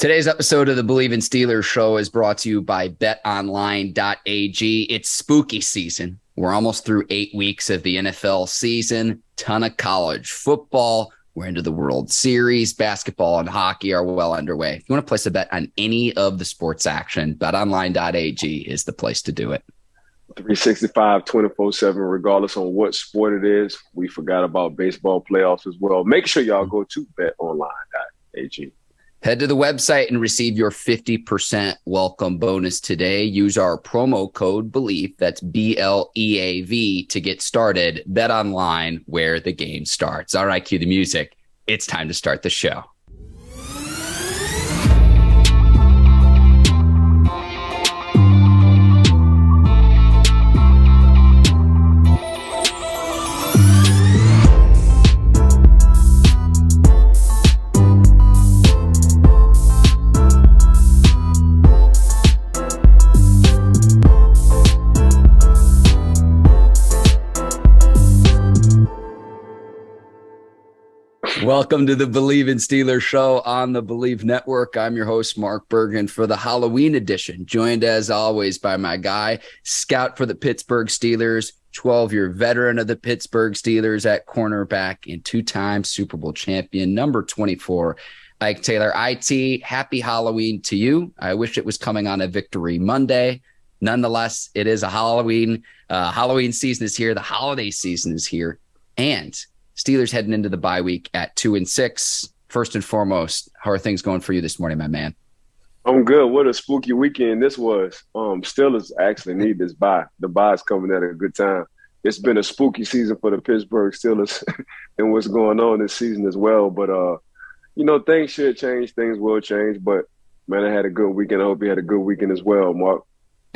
Today's episode of the Bleav in Steelers show is brought to you by betonline.ag. It's spooky season. We're almost through 8 weeks of the NFL season. Ton of college football. We're into the World Series. Basketball and hockey are well underway. If you want to place a bet on any of the sports action, betonline.ag is the place to do it. 365, 24/7, regardless on what sport it is. We forgot about baseball playoffs as well. Make sure y'all go to betonline.ag. Head to the website and receive your 50% welcome bonus today. Use our promo code Bleav, that's BLEAV, to get started. Bet online, where the game starts. All right, cue the music. It's time to start the show. Welcome to the Bleav in Steelers show on the Bleav Network. I'm your host, Mark Bergin, for the Halloween edition, joined as always by my guy, scout for the Pittsburgh Steelers, 12-year veteran of the Pittsburgh Steelers at cornerback and two-time Super Bowl champion, number 24, Ike Taylor. IT, happy Halloween to you. I wish it was coming on a Victory Monday. Nonetheless, it is a Halloween. Halloween season is here. The holiday season is here. And Steelers heading into the bye week at 2-6. First and foremost, how are things going for you this morning, my man? I'm good. What a spooky weekend this was. Steelers actually need this bye. The bye is coming at a good time. It's been a spooky season for the Pittsburgh Steelers and what's going on this season as well. But, things should change. Things will change. But, man, I had a good weekend. I hope you had a good weekend as well, Mark.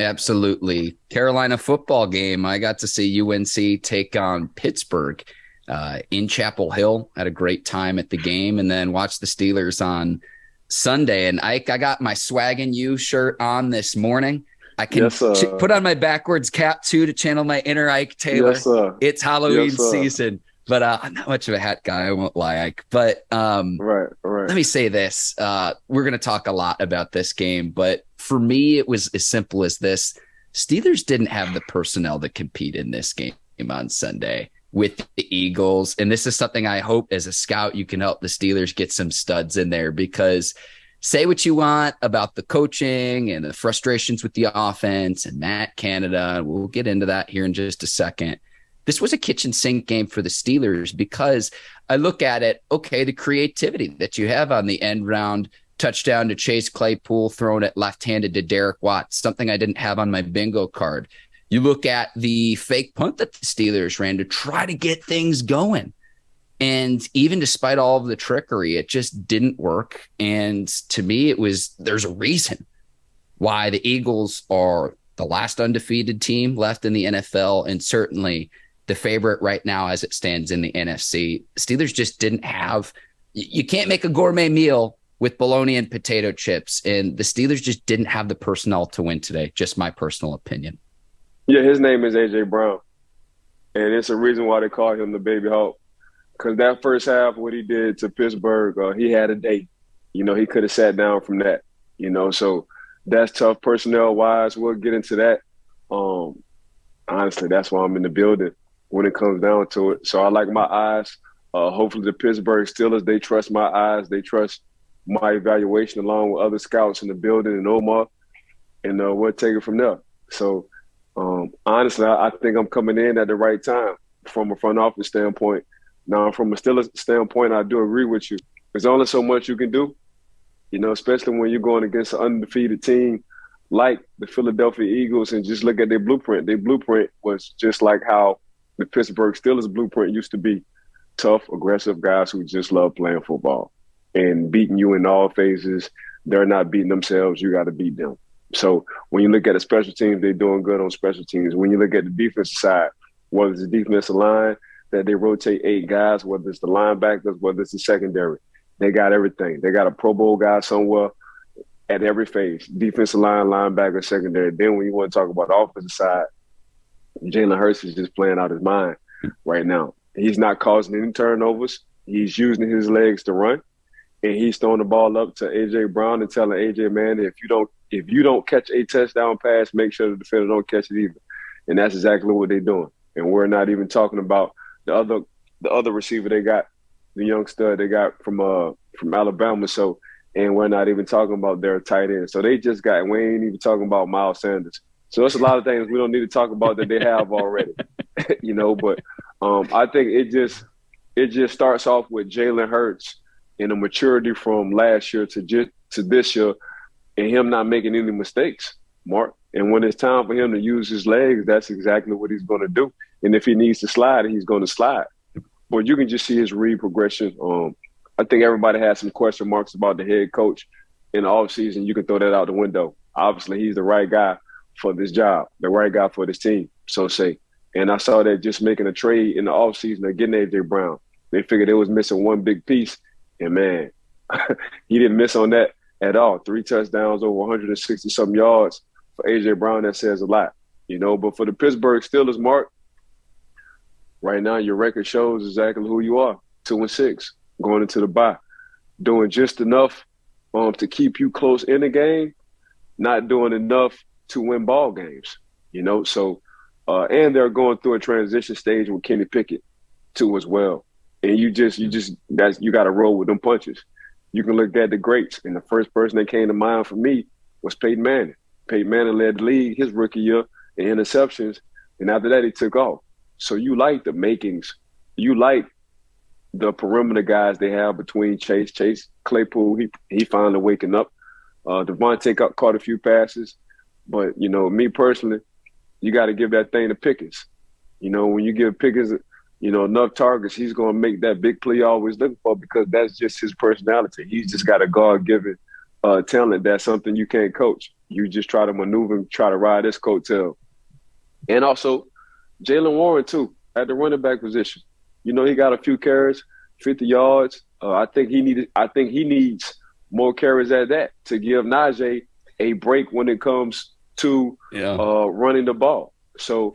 Absolutely. Carolina football game. I got to see UNC take on Pittsburgh in Chapel Hill. Had a great time at the game, and then watched the Steelers on Sunday. And Ike, I got my Swaggin' You shirt on this morning. I can put on my backwards cap too to channel my inner Ike Taylor. Yes, sir. It's Halloween season, but I'm not much of a hat guy. I won't lie, Ike. But right. Let me say this. We're going to talk a lot about this game, but for me, it was as simple as this. Steelers didn't have the personnel to compete in this game on Sunday with the Eagles. And this is something I hope as a scout you can help the Steelers get some studs in there, because say what you want about the coaching and the frustrations with the offense and Matt Canada. We'll get into that here in just a second. This was a kitchen sink game for the Steelers because I look at it, okay, the creativity that you have on the end round touchdown to Chase Claypool thrown it left-handed to Derek Watt, something I didn't have on my bingo card. You look at the fake punt that the Steelers ran to try to get things going. And even despite all of the trickery, it just didn't work. And to me, there's a reason why the Eagles are the last undefeated team left in the NFL, and certainly the favorite right now as it stands in the NFC. Steelers just didn't have, you can't make a gourmet meal with bologna and potato chips. And the Steelers just didn't have the personnel to win today. Just my personal opinion. Yeah, his name is A.J. Brown, and it's a reason why they call him the Baby Hawk, because that first half, what he did to Pittsburgh, he had a day. He could have sat down from that, so that's tough personnel-wise. We'll get into that. Honestly, that's why I'm in the building when it comes down to it. So I like my eyes. Hopefully the Pittsburgh Steelers, they trust my eyes. They trust my evaluation along with other scouts in the building and Omar, and we'll take it from there. So, honestly, I think I'm coming in at the right time from a front office standpoint. Now, from a Steelers standpoint, I do agree with you. There's only so much you can do, especially when you're going against an undefeated team like the Philadelphia Eagles, and just look at their blueprint. Their blueprint was just like how the Pittsburgh Steelers blueprint used to be: tough, aggressive guys who just love playing football and beating you in all phases. They're not beating themselves. You got to beat them. So when you look at the special teams, they're doing good on special teams. When you look at the defensive side, whether it's the defensive line, that they rotate 8 guys, whether it's the linebackers, whether it's the secondary, they got everything. They got a Pro Bowl guy somewhere at every phase: defensive line, linebacker, secondary. Then when you want to talk about the offensive side, Jaylen Hurts is just playing out his mind right now. He's not causing any turnovers. He's using his legs to run. and he's throwing the ball up to A.J. Brown and telling A.J., man, if you don't catch a touchdown pass, make sure the defender don't catch it either. And that's exactly what they're doing. And we're not even talking about the other receiver they got, the young stud they got from Alabama. So, and we're not even talking about their tight end. So we ain't even talking about Miles Sanders. So it's a lot of things we don't need to talk about that they have already, But I think it just starts off with Jalen Hurts and the maturity from last year to this year, and him not making any mistakes, Mark. And when it's time for him to use his legs, that's exactly what he's going to do. And if he needs to slide, he's going to slide. But you can just see his read progression. I think everybody has some question marks about the head coach in the offseason. You can throw that out the window. Obviously, he's the right guy for this job, the right guy for this team, so say. And I saw that just making a trade in the offseason of getting A.J. Brown. They figured they was missing one big piece, and, man, he didn't miss on that at all. 3 touchdowns, over 160-something yards for A.J. Brown. That says a lot, But for the Pittsburgh Steelers, Mark, right now your record shows exactly who you are, 2-6, going into the bye, doing just enough to keep you close in the game, not doing enough to win ball games, So, and they're going through a transition stage with Kenny Pickett too as well. And you got to roll with them punches. You can look at the greats, and the first person that came to mind for me was Peyton Manning. Peyton Manning led the league his rookie year in interceptions, and after that he took off. So you like the makings. You like the perimeter guys they have between Chase, Claypool. He finally waking up. Devontae caught a few passes. But, me personally, you got to give that thing to Pickens. When you give Pickens, enough targets, he's going to make that big play you're always looking for because that's just his personality. He's just got a God-given talent. That's something you can't coach. You just try to maneuver and try to ride this coattail. And also, Jaylen Warren, too, at the running back position. He got a few carries, 50 yards. I think he needs more carries at that to give Najee a break when it comes to running the ball. So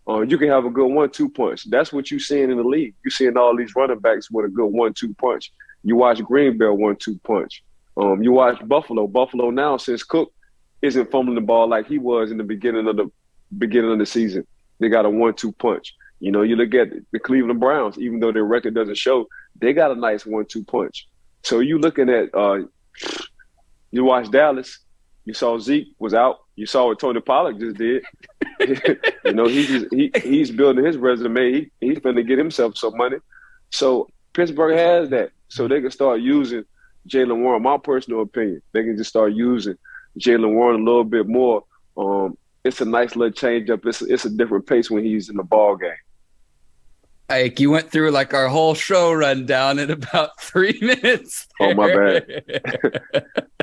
you can have a good 1-2 punch. That's what you're seeing in the league. You're seeing all these running backs with a good 1-2 punch. You watch Green Bay 1-2 punch. You watch Buffalo. Buffalo now, since Cook isn't fumbling the ball like he was in the beginning of the season, they got a 1-2 punch. You look at the Cleveland Browns, even though their record doesn't show, they got a nice 1-2 punch. So you looking at you watch Dallas, you saw Zeke was out. You saw what Tony Pollard just did. He's building his resume. He's going to get himself some money. So Pittsburgh has that. So they can start using Jaylen Warren. My personal opinion, they can just start using Jaylen Warren a little bit more. It's a nice little change up. It's a different pace when he's in the ball game. Ike, you went through like our whole show rundown in about 3 minutes there. Oh, my bad.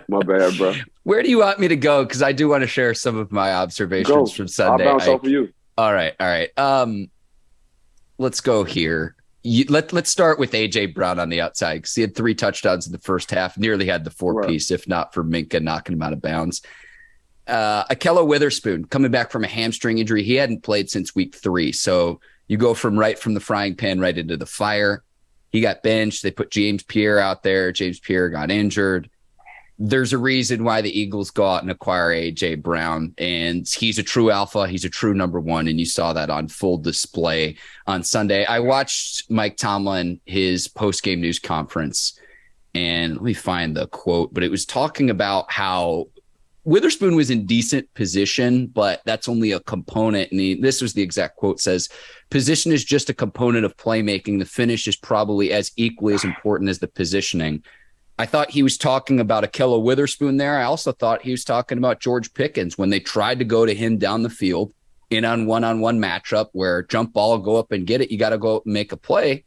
My bad, bro. Where do you want me to go? Because I do want to share some of my observations from Sunday. I'll bounce off of you. All right. Let's go here. Let's start with A.J. Brown on the outside because he had 3 touchdowns in the first half, nearly had the 4-piece, if not for Micah knocking him out of bounds. Ahkello Witherspoon coming back from a hamstring injury. He hadn't played since week 3. So you go from the frying pan right into the fire. He got benched. They put James Pierre out there. James Pierre got injured. There's a reason why the Eagles go out and acquire A.J. Brown, and he's a true alpha. He's a true number one, and you saw that on full display on Sunday. I watched Mike Tomlin, his post-game news conference, and let me find the quote, but it was talking about how Witherspoon was in decent position, but that's only a component. And this was the exact quote, says, position is just a component of playmaking. The finish is probably as equally as important as the positioning. I thought he was talking about Ahkello Witherspoon there. I also thought he was talking about George Pickens when they tried to go to him down the field in on one-on-one matchup where jump ball, go up and get it. You got to go up and make a play.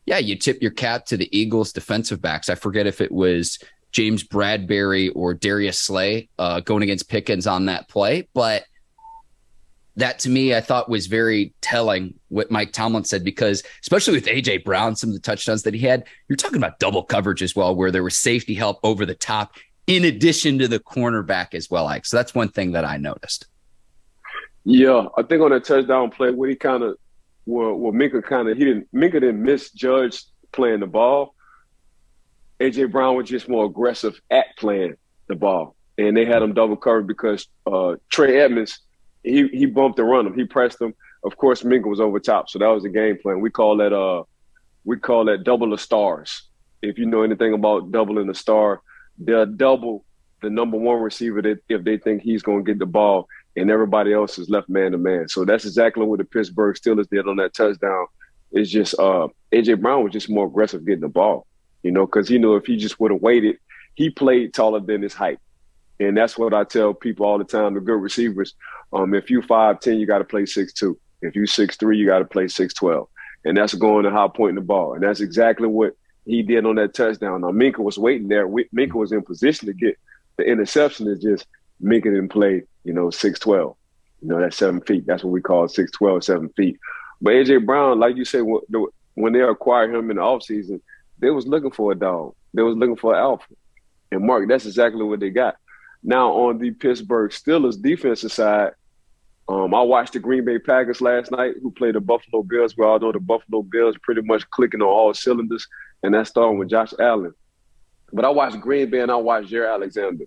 Yeah, you tip your cap to the Eagles defensive backs. I forget if it was James Bradbury or Darius Slay going against Pickens on that play. But that, to me, I thought was very telling what Mike Tomlin said, because especially with A.J. Brown, some of the touchdowns that he had, you're talking about double coverage as well, where there was safety help over the top in addition to the cornerback as well, Ike. So that's one thing that I noticed. Yeah, I think on that touchdown play where he kind of – Micah didn't misjudge playing the ball. A.J. Brown was just more aggressive at playing the ball. And they had him double covered because Trey Edmonds, he bumped and run him. He pressed him. Of course, Minka was over top. So that was the game plan. We call that double the stars. If you know anything about doubling the star, they'll double the number one receiver if they think he's going to get the ball and everybody else is left man to man. So that's exactly what the Pittsburgh Steelers did on that touchdown. It's just A.J. Brown was just more aggressive getting the ball, because he knew if he just would have waited, he played taller than his height. And that's what I tell people all the time, the good receivers. If you 5'10", you got to play 6'2". If you 6'3", you got to play 6'12". And that's going to high pointing the ball. And that's exactly what he did on that touchdown. Now, Minka was waiting there. Minka was in position to get the interception. It's just Minka didn't play, 6'12". That's 7 feet. That's what we call 6'12", 7 feet. But A.J. Brown, like you said, when they acquired him in the offseason, they was looking for a dog. They was looking for an alpha. And, Mark, that's exactly what they got. Now, on the Pittsburgh Steelers defensive side, I watched the Green Bay Packers last night, who played the Buffalo Bills. We all know the Buffalo Bills pretty much clicking on all cylinders, and that's starting with Josh Allen. But I watched Green Bay and I watched Jaire Alexander,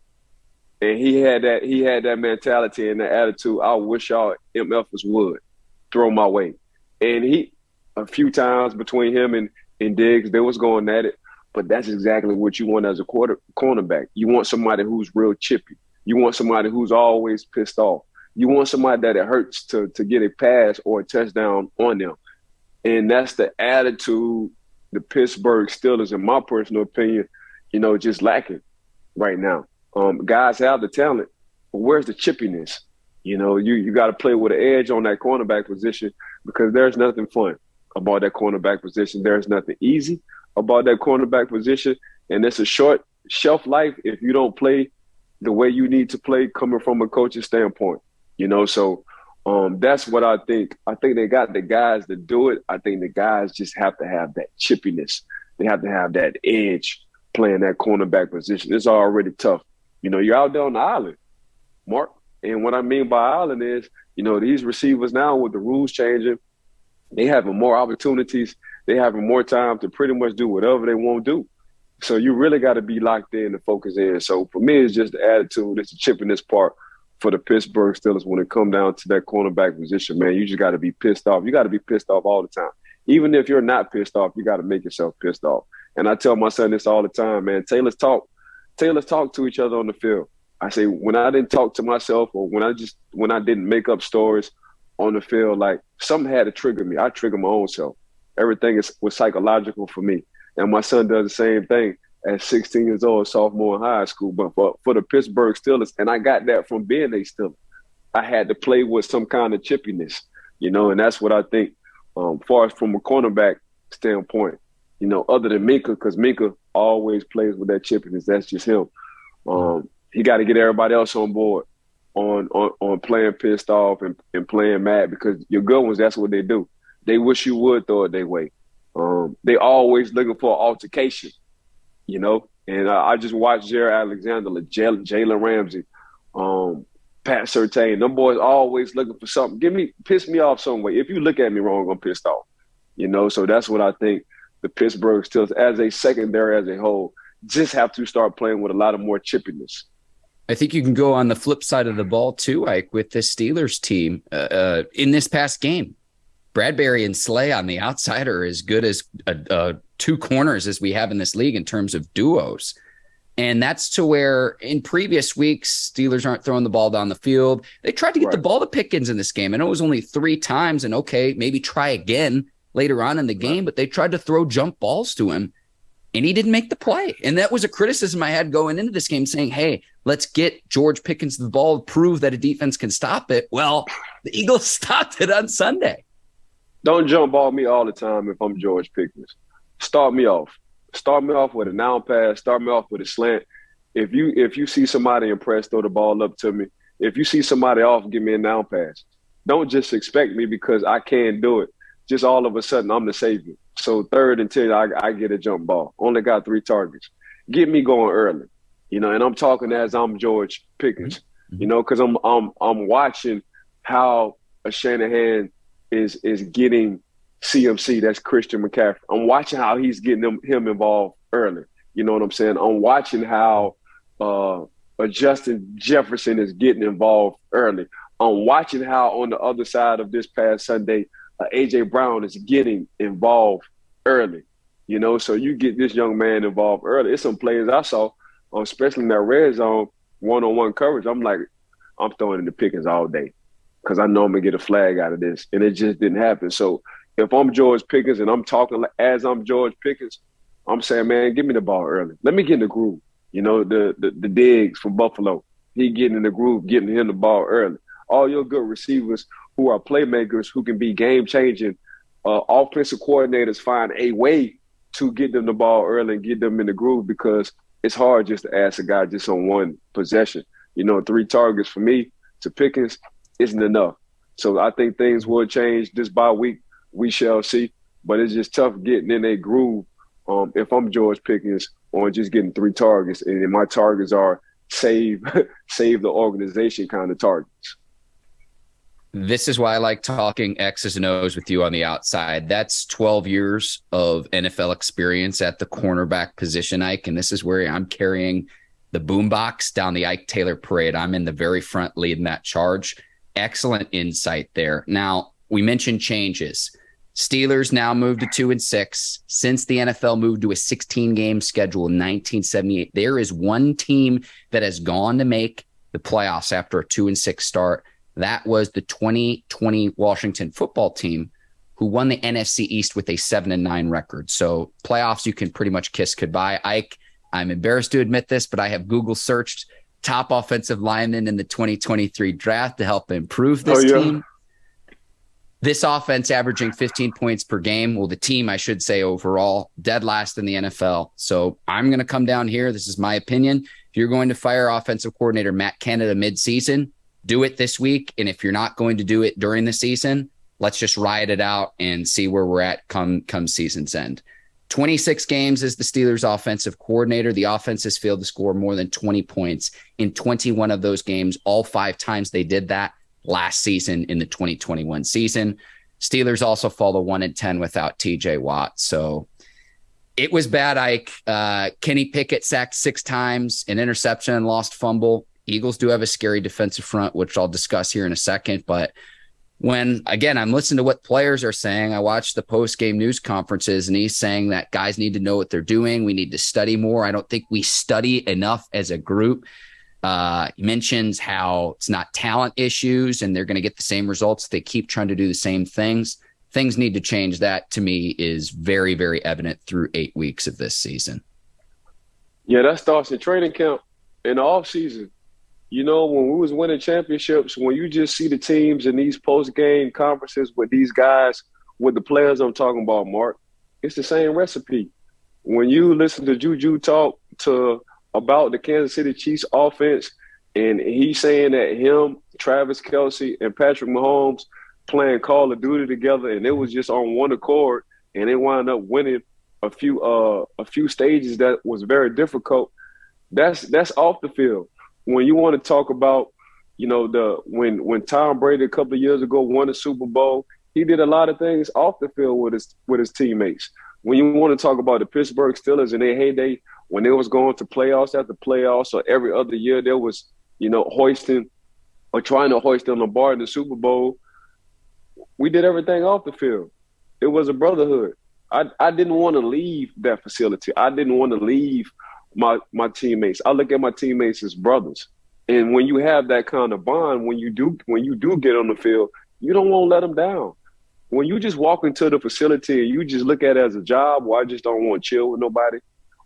and he had that mentality and that attitude. I wish y'all MFers would throw my way. And a few times between him and Diggs, they was going at it. But that's exactly what you want as a cornerback. You want somebody who's real chippy. You want somebody who's always pissed off. You want somebody that it hurts to get a pass or a touchdown on them. And that's the attitude the Pittsburgh Steelers, in my personal opinion, just lacking right now. Guys have the talent, but where's the chippiness? You got to play with an edge on that cornerback position because there's nothing fun about that cornerback position. There's nothing easy about that cornerback position, and it's a short shelf life if you don't play the way you need to play coming from a coaching standpoint. So that's what I think. I think they got the guys to do it. I think the guys just have to have that chippiness. They have to have that edge playing that cornerback position. It's already tough. You're out there on the island, Mark. And what I mean by island is, these receivers now with the rules changing, they having more opportunities. They having more time to pretty much do whatever they want to do. So you really got to be locked in and focus in. So for me, it's just the attitude. It's the chippiness part for the Pittsburgh Steelers when it come down to that cornerback position, man. You just got to be pissed off. You got to be pissed off all the time. Even if you're not pissed off, you got to make yourself pissed off. And I tell my son this all the time, man. Taylors talk to each other on the field. I say when I didn't talk to myself or when I didn't make up stories on the field, like something had to trigger me. I trigger my own self. Everything was psychological for me. And my son does the same thing at 16 years old, sophomore in high school. But for the Pittsburgh Steelers, and I got that from being a Steeler, I had to play with some kind of chippiness, and that's what I think far as from a cornerback standpoint, other than Minka, because Minka always plays with that chippiness. That's just him. He got to get everybody else on board on playing pissed off and playing mad because your good ones, that's what they do. They wish you would throw it their way. They always looking for an altercation, And I just watched Jaire Alexander, Jalen Ramsey, Pat Surtain. Them boys always looking for something. Piss me off some way. If you look at me wrong, I'm pissed off. So that's what I think the Pittsburgh Steelers, as a secondary as a whole, just have to start playing with a lot of more chippiness. I think you can go on the flip side of the ball too, Ike, with the Steelers team in this past game. Bradbury and Slay on the outside are as good as two corners as we have in this league in terms of duos. And that's to where in previous weeks, Steelers aren't throwing the ball down the field. They tried to get the ball to Pickens in this game. I know it was only 3 times, and okay, maybe try again later on in the game, but they tried to throw jump balls to him, and he didn't make the play. And that was a criticism I had going into this game saying, hey, let's get George Pickens the ball, prove that a defense can stop it. Well, the Eagles stopped it on Sunday. Don't jump ball me all the time if I'm George Pickens. Start me off. Start me off with a now pass. Start me off with a slant. If you see somebody impressed, throw the ball up to me. If you see somebody off, give me a now pass. Don't just expect me because I can't do it. Just all of a sudden, I'm the savior. So 3rd and 10, I get a jump ball. Only got 3 targets. Get me going early, and I'm talking as I'm George Pickens, because I'm watching how a Shanahan is getting CMC, that's Christian McCaffrey. I'm watching how he's getting him involved early. You know what I'm saying? I'm watching how Justin Jefferson is getting involved early. I'm watching how on the other side of this past Sunday, A.J. Brown is getting involved early. You know, so you get this young man involved early. It's some players I saw, especially in that red zone, one-on-one coverage. I'm like, I'm throwing in the Pickens all day because I know I'm going to get a flag out of this. And it just didn't happen. So if I'm George Pickens and I'm talking as I'm George Pickens, I'm saying, man, give me the ball early. Let me get in the groove. You know, the Diggs from Buffalo, he getting in the groove, getting him the ball early. All your good receivers who are playmakers who can be game-changing, offensive coordinators find a way to get them the ball early and get them in the groove because it's hard just to ask a guy just on one possession. You know, 3 targets for me to Pickens isn't enough. So I think things will change this bye week. We shall see. But it's just tough getting in a groove if I'm George Pickens on just getting 3 targets. And my targets are save the organization kind of targets. This is why I like talking X's and O's with you on the outside. That's 12 years of NFL experience at the cornerback position, Ike. And this is where I'm carrying the boombox down the Ike Taylor parade. I'm in the very front leading that charge. Excellent insight there. Now, we mentioned changes. Steelers now moved to 2-6. Since the NFL moved to a 16-game schedule in 1978, there is one team that has gone to make the playoffs after a 2-6 start. That was the 2020 Washington football team who won the NFC East with a 7-9 record. So playoffs, you can pretty much kiss goodbye. Ike, I'm embarrassed to admit this, but I have Google searched top offensive linemen in the 2023 draft to help improve this team. This offense averaging 15 points per game. Well, the team, I should say, overall, dead last in the NFL. So I'm going to come down here. This is my opinion. If you're going to fire offensive coordinator Matt Canada midseason, do it this week. And if you're not going to do it during the season, let's just ride it out and see where we're at come season's end. 26 games as the Steelers offensive coordinator. The offense has failed to score more than 20 points in 21 of those games. All 5 times they did that last season in the 2021 season. Steelers also fall to 1-10 without TJ Watt. So it was bad, Ike. Kenny Pickett sacked 6 times, an interception and lost fumble. Eagles do have a scary defensive front, which I'll discuss here in a second. But when, again, I'm listening to what players are saying, I watched the post-game news conferences, and he's saying that guys need to know what they're doing. We need to study more. I don't think we study enough as a group. He mentions how it's not talent issues and they're going to get the same results. They keep trying to do the same things. Things need to change. That, to me, is very, very evident through 8 weeks of this season. Yeah, that starts in training camp in the offseason. You know, when we was winning championships, when you just see the teams in these post-game conferences with these guys, with the players I'm talking about, Mark, it's the same recipe. When you listen to Juju talk about the Kansas City Chiefs offense, and he's saying that him, Travis Kelce, and Patrick Mahomes playing Call of Duty together, and it was just on one accord, and they wound up winning a few stages that was very difficult. That's off the field. When you want to talk about, you know, when Tom Brady a couple of years ago won the Super Bowl, he did a lot of things off the field with his teammates. When you want to talk about the Pittsburgh Steelers in their heyday, when they was going to playoffs after playoffs, or every other year there was, you know, hoisting or trying to hoist on the bar in the Super Bowl, we did everything off the field. It was a brotherhood. I didn't want to leave that facility. I didn't want to leave my teammates. I look at my teammates as brothers. And when you have that kind of bond, when you do get on the field, you don't want to let them down. When you just walk into the facility and you just look at it as a job, or I just don't want to chill with nobody,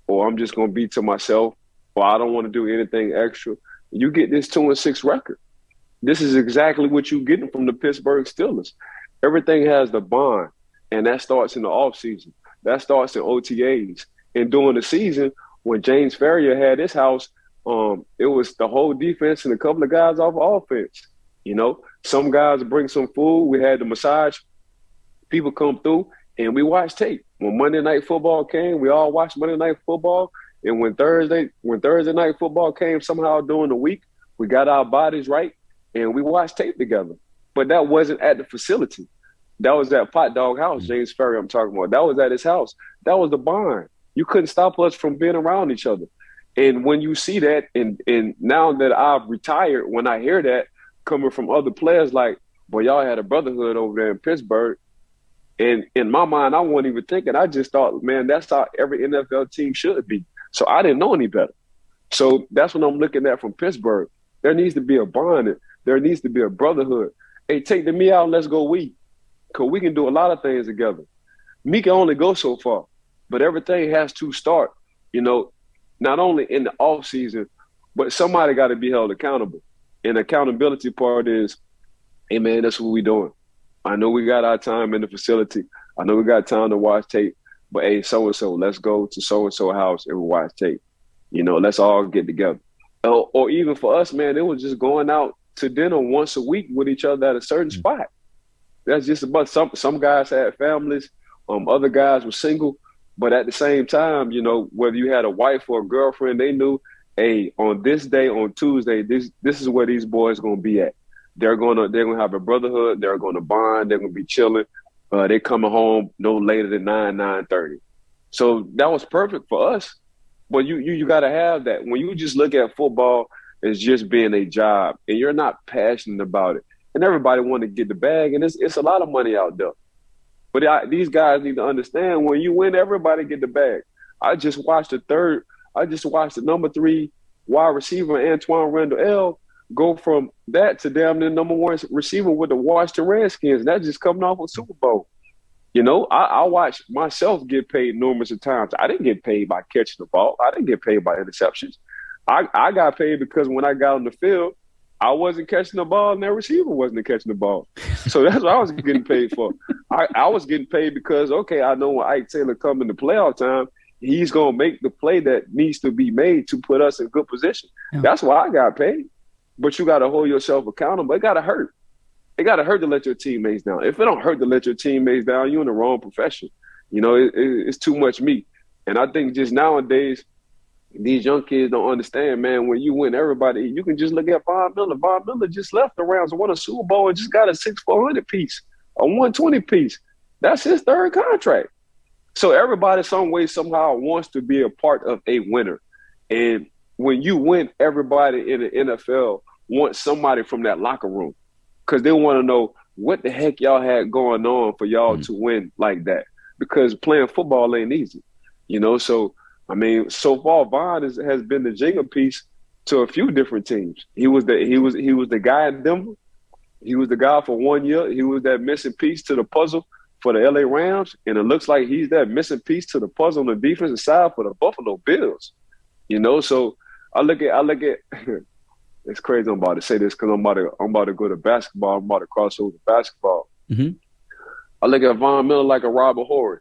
or I'm just going to be to myself, or I don't want to do anything extra, you get this 2-6 record. This is exactly what you're getting from the Pittsburgh Steelers. Everything has the bond, and that starts in the offseason. That starts in OTAs. And during the season, when James Ferrier had his house, it was the whole defense and a couple of guys off offense. You know, some guys bring some food. We had the massage people come through, and we watched tape. When Monday Night Football came, we all watched Monday Night Football. And when Thursday Night Football came, somehow during the week, we got our bodies right, and we watched tape together. But that wasn't at the facility. That was at Pot Dog House, James Ferrier I'm talking about. That was at his house. That was the bond. You couldn't stop us from being around each other. And when you see that, and now that I've retired, when I hear that coming from other players, like, boy, y'all had a brotherhood over there in Pittsburgh. And in my mind, I wasn't even thinking. I just thought, man, that's how every NFL team should be. So I didn't know any better. So that's what I'm looking at from Pittsburgh. There needs to be a bond. There needs to be a brotherhood. Hey, take the me out and let's go we. Because we can do a lot of things together. Me can only go so far. But everything has to start, not only in the off season, but somebody got to be held accountable. And the accountability part is, hey, man, that's what we doing. I know we got our time in the facility. I know we got time to watch tape. But, hey, so-and-so, let's go to so-and-so house and watch tape. Let's all get together. Or even for us, man, it was just going out to dinner once a week with each other at a certain spot. That's just about some guys had families. Other guys were single. But at the same time, whether you had a wife or a girlfriend, they knew, hey, on this day, on Tuesday, this is where these boys going to be at. They're gonna have a brotherhood. They're gonna bond. They're gonna be chilling. They're coming home no later than 9:30. So that was perfect for us. But you got to have that. When you just look at football as just being a job and you're not passionate about it, and everybody want to get the bag, and it's a lot of money out there. But these guys need to understand, when you win, everybody get the bag. I just watched the number 3 wide receiver, Antoine Randall, go from that to damn near number 1 receiver with the Washington Redskins. That just coming off a Super Bowl. I watched myself get paid numerous of times. I didn't get paid by catching the ball. I didn't get paid by interceptions. I got paid because when I got on the field, I wasn't catching the ball and that receiver wasn't catching the ball. So that's what I was getting paid for. I was getting paid because, okay, I know when Ike Taylor come in the playoff time, he's going to make the play that needs to be made to put us in good position. Yeah. That's why I got paid. But you got to hold yourself accountable. It got to hurt. It got to hurt to let your teammates down. If it don't hurt to let your teammates down, you're in the wrong profession. It's too much meat. And I think just nowadays, these young kids don't understand, man, when you win everybody, you can just look at Von Miller. Von Miller just left the Rams and won a Super Bowl and just got a 6,400 piece, a 120 piece. That's his 3rd contract. So everybody some way, somehow wants to be a part of a winner. And when you win, everybody in the NFL wants somebody from that locker room because they want to know what the heck y'all had going on for y'all to win like that, because playing football ain't easy, So, I mean, so far Von has been the jingle piece to a few different teams. He was the guy in Denver. He was the guy for 1 year. He was that missing piece to the puzzle for the LA Rams, and it looks like he's that missing piece to the puzzle on the defensive side for the Buffalo Bills. So I look at it's crazy I'm about to say this because I'm about to go to basketball. I'm about to cross over to basketball. Mm-hmm. I look at Von Miller like a Robert Horry.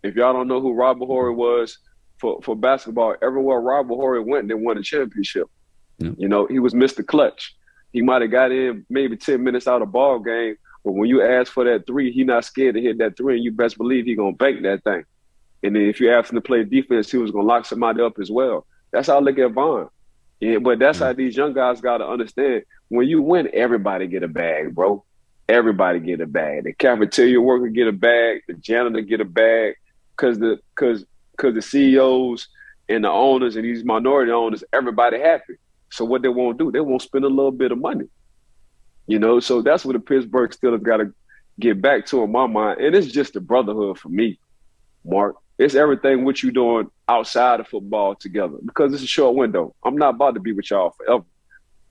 If y'all don't know who Robert Horry was for basketball, everywhere Robert Horry went, they won a championship. Yeah. He was Mr. Clutch. He might have got in maybe 10 minutes out of ball game, but when you ask for that 3, he not scared to hit that 3, and you best believe he going to bank that thing. And then if you ask him to play defense, he was going to lock somebody up as well. That's how I look at Von. Yeah, but that's how these young guys got to understand. When you win, everybody get a bag, bro. Everybody get a bag. The cafeteria worker get a bag. The janitor get a bag. Because the CEOs and the owners and these minority owners, everybody happy. So what they won't do, they won't spend a little bit of money. So that's what the Pittsburgh Steelers got to get back to in my mind. And it's just the brotherhood for me, Mark. It's everything what you doing outside of football together, because it's a short window. I'm not about to be with y'all forever.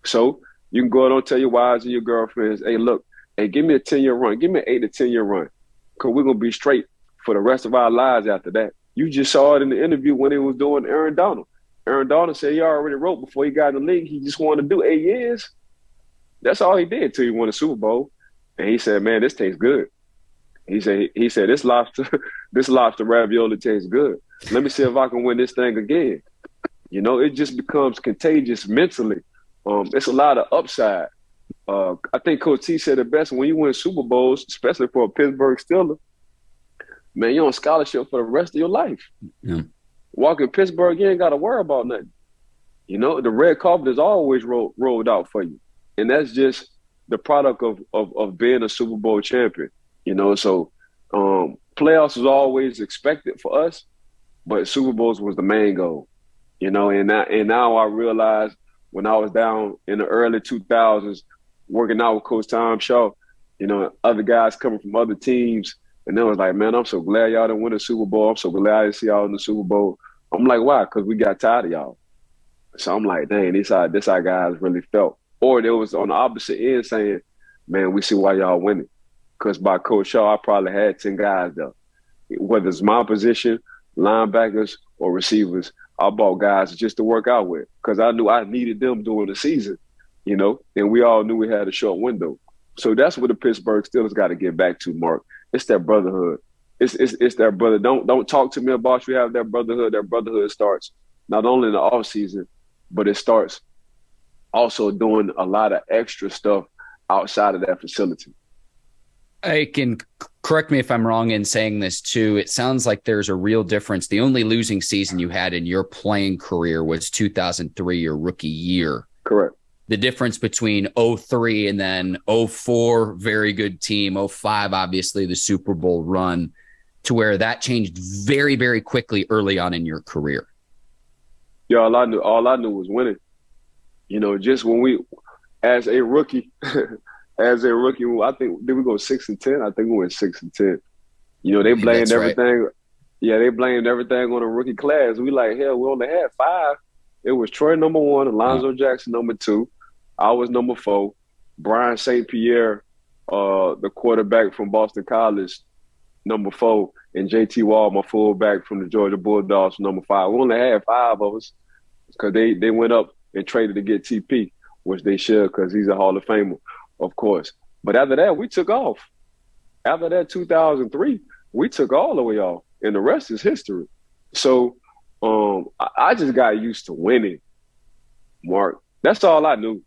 So you can go out and tell your wives and your girlfriends, hey, look, hey, give me a 10-year run. Give me an 8 to 10-year run, because we're going to be straight for the rest of our lives after that. You just saw it in the interview when he was doing Aaron Donald. Aaron Donald said he already wrote before he got in the league. He just wanted to do 8 years. That's all he did till he won a Super Bowl. And he said, man, this tastes good. He said this lobster ravioli tastes good. Let me see if I can win this thing again. It just becomes contagious mentally. It's a lot of upside. I think Coach T said it best: when you win Super Bowls, especially for a Pittsburgh Steelers, man, you're on scholarship for the rest of your life. Yeah. Walking Pittsburgh, you ain't got to worry about nothing. The red carpet is always rolled out for you. And that's just the product of being a Super Bowl champion. So playoffs is always expected for us, but Super Bowls was the main goal, and now I realized when I was down in the early 2000s working out with Coach Tom Shaw, other guys coming from other teams, and they was like, man, I'm so glad y'all didn't win a Super Bowl. I'm so glad I didn't see y'all in the Super Bowl. I'm like, why? Because we got tired of y'all. So I'm like, dang, this how guys really felt. Or there was on the opposite end saying, man, we see why y'all winning. Because by Coach Shaw, I probably had 10 guys there. Whether it's my position, linebackers, or receivers, I bought guys just to work out with because I knew I needed them during the season, and we all knew we had a short window. So that's what the Pittsburgh Steelers got to get back to, Mark. It's that brotherhood. It's that brother. Don't talk to me about you have that brotherhood. That brotherhood starts not only in the offseason, but it starts also doing a lot of extra stuff outside of that facility. I can correct me if I'm wrong in saying this too. It sounds like there's a real difference. The only losing season you had in your playing career was 2003, your rookie year. Correct. The difference between 03 and then 04, very good team, 05, obviously the Super Bowl run, to where that changed very, very quickly early on in your career. Yeah, all I knew was winning. Just when we, as a rookie, I think did we go 6-10? I think we went 6-10. They blamed everything. Right. Yeah, they blamed everything on the rookie class. We like, hell, we only had 5. It was Troy number 1, Alonzo Jackson number 2. I was number 4. Brian St. Pierre, the quarterback from Boston College, number 4, and JT Wall, my fullback from the Georgia Bulldogs, number 5. We only had 5 of us because they went up and traded to get TP, which they should because he's a Hall of Famer, of course. But after that, we took off. After that 2003, we took all the way off, and the rest is history. So I just got used to winning, Mark. That's all I knew.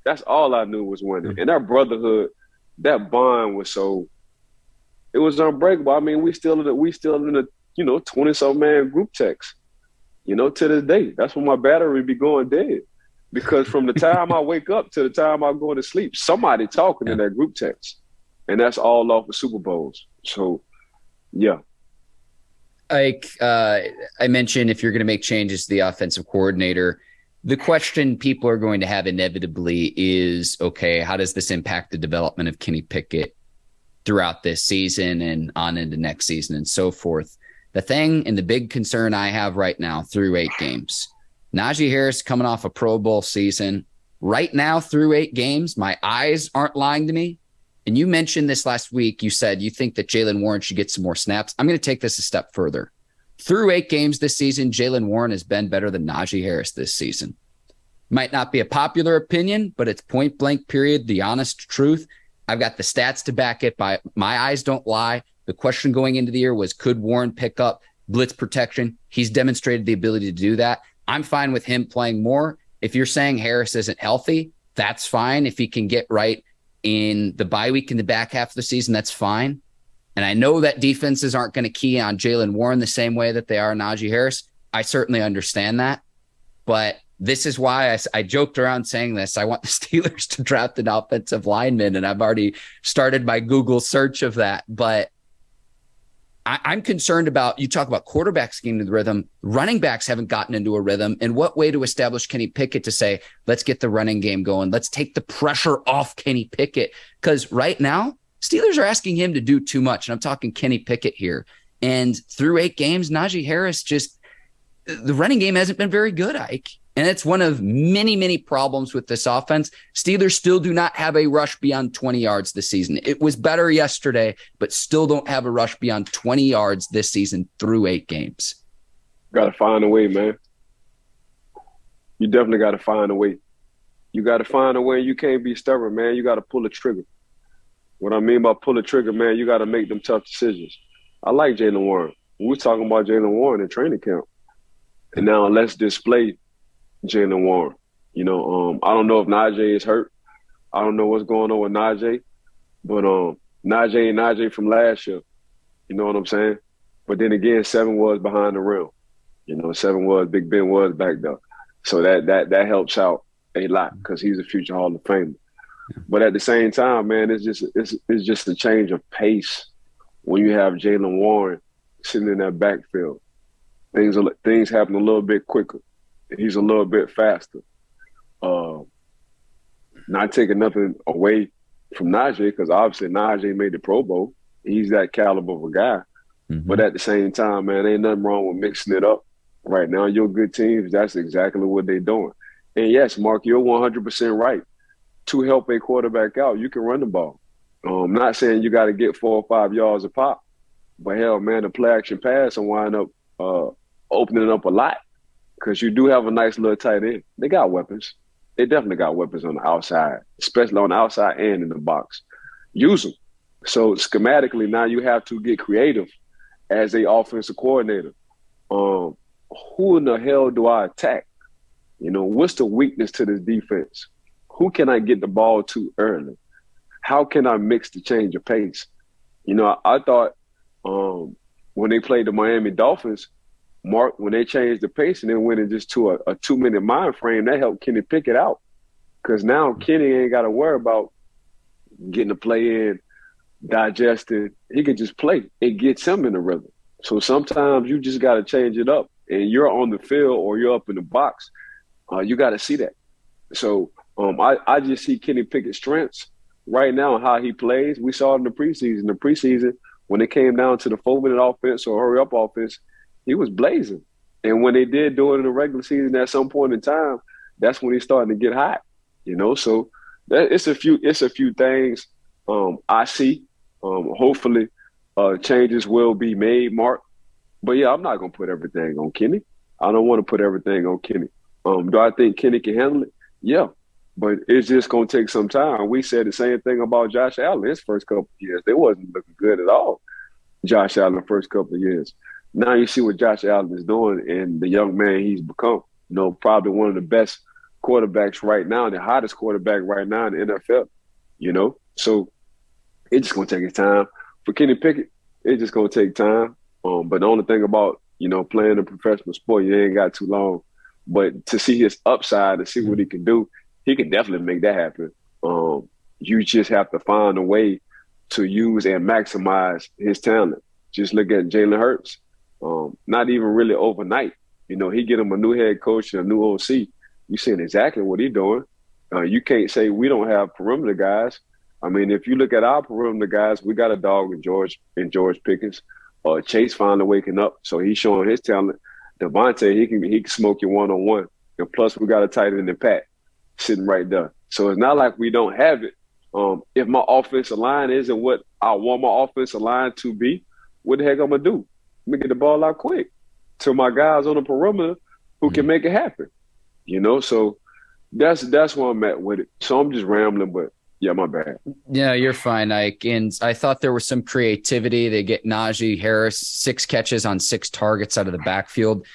That's all I knew was winning. And that brotherhood, that bond was it was unbreakable. I mean, we still in a 20-something man group text, to this day. That's when my battery be going dead. Because from the time I wake up to the time I go to sleep, somebody talking in that group text. And that's all off of Super Bowls. So, yeah. Like I mentioned, if you're going to make changes to the offensive coordinator, the question people are going to have inevitably is, okay, how does this impact the development of Kenny Pickett throughout this season and on into next season and so forth? The thing and the big concern I have right now through 8 games, Najee Harris coming off a Pro Bowl season right now through 8 games. My eyes aren't lying to me. And you mentioned this last week. You said you think that Jaylen Warren should get some more snaps. I'm going to take this a step further. Through 8 games this season, Jaylen Warren has been better than Najee Harris this season. Might not be a popular opinion, but it's point blank period, the honest truth. I've got the stats to back it by my eyes don't lie. The question going into the year was, could Warren pick up blitz protection? He's demonstrated the ability to do that. I'm fine with him playing more. If you're saying Harris isn't healthy, that's fine. If he can get right in the bye week in the back half of the season, that's fine. And I know that defenses aren't going to key on Jaylen Warren the same way that they are Najee Harris. I certainly understand that. But this is why I joked around saying this. I want the Steelers to draft an offensive lineman, and I've already started my Google search of that. But I'm concerned about, you talk about quarterbacks getting into the rhythm. Running backs haven't gotten into a rhythm. And what way to establish Kenny Pickett to say, let's get the running game going. Let's take the pressure off Kenny Pickett. Because right now, Steelers are asking him to do too much. And I'm talking Kenny Pickett here. And through 8 games, Najee Harris the running game hasn't been very good, Ike. And it's one of many, many problems with this offense. Steelers still do not have a rush beyond 20 yards this season. It was better yesterday, but still don't have a rush beyond 20 yards this season through 8 games. Got to find a way, man. You definitely got to find a way. You got to find a way. You can't be stubborn, man. You got to pull the trigger. What I mean by pull the trigger, man, you got to make them tough decisions. I like Jaylen Warren. We were talking about Jaylen Warren in training camp. And now let's display Jaylen Warren. I don't know if Najee is hurt. I don't know what's going on with Najee. But Najee from last year, you know what I'm saying? But then again, 7 was behind the rim. 7 was, Big Ben was back there. So that helps out a lot because he's a future Hall of Famer. But at the same time, man, it's just a change of pace when you have Jaylen Warren sitting in that backfield. Things happen a little bit quicker. He's a little bit faster. Uh, Not taking nothing away from Najee, because obviously Najee made the Pro Bowl. He's that caliber of a guy. Mm-hmm. But at the same time, man, ain't nothing wrong with mixing it up. Right now, your good teams, that's exactly what they're doing. And yes, Mark, you're 100% right. To help a quarterback out, you can run the ball. I'm not saying you got to get 4 or 5 yards a pop, but hell, man, the play action pass will wind up opening up a lot, because you do have a nice little tight end. They got weapons. They definitely got weapons on the outside, especially on the outside and in the box. Use them. So schematically, now you have to get creative as a offensive coordinator. Who in the hell do I attack? You know, what's the weakness to this defense? Who can I get the ball to early? How can I mix the change of pace? You know, I thought when they played the Miami Dolphins, Mark, when they changed the pace and then went in just to a 2-minute mind frame, that helped Kenny Pickett out. Because now Kenny ain't got to worry about getting the play in, digested. He can just play. It gets him in the rhythm. So sometimes you just got to change it up. And you're on the field or you're up in the box. You got to see that. So I just see Kenny Pickett's strengths right now and how he plays. We saw it in the preseason. The preseason, when it came down to the 4-minute offense or hurry-up offense, he was blazing. And when they did do it in the regular season at some point in time, that's when he's starting to get hot. You know, so it's a few things I see. Hopefully changes will be made, Mark. But, yeah, I'm not going to put everything on Kenny. I don't want to put everything on Kenny. Do I think Kenny can handle it? Yeah. But it's just going to take some time. We said the same thing about Josh Allen his first couple of years. They wasn't looking good at all, Josh Allen the first couple of years. Now you see what Josh Allen is doing and the young man he's become. You know, probably one of the best quarterbacks right now, the hottest quarterback right now in the NFL, you know. So it's just going to take its time. For Kenny Pickett, it's just going to take time. But the only thing about, you know, playing a professional sport, you ain't got too long. But to see his upside and see what he can do, he can definitely make that happen. You just have to find a way to use and maximize his talent. Just look at Jalen Hurts. Not even really overnight. You know, he get him a new head coach and a new OC. You seeing exactly what he's doing. You can't say we don't have perimeter guys. I mean, if you look at our perimeter guys, we got a dog in George Pickens. Chase finally waking up, so he's showing his talent. Devontae, he can smoke you one-on-one. And plus, we got a tight end in Pat sitting right there. So it's not like we don't have it. If my offensive line isn't what I want my offensive line to be, what the heck I'm going to do? Let me get the ball out quick to my guys on the perimeter who can make it happen. You know, so that's where I'm at with it. So I'm just rambling, but yeah, my bad. Yeah, you're fine, Ike. And I thought there was some creativity. They get Najee Harris, 6 catches on 6 targets out of the backfield.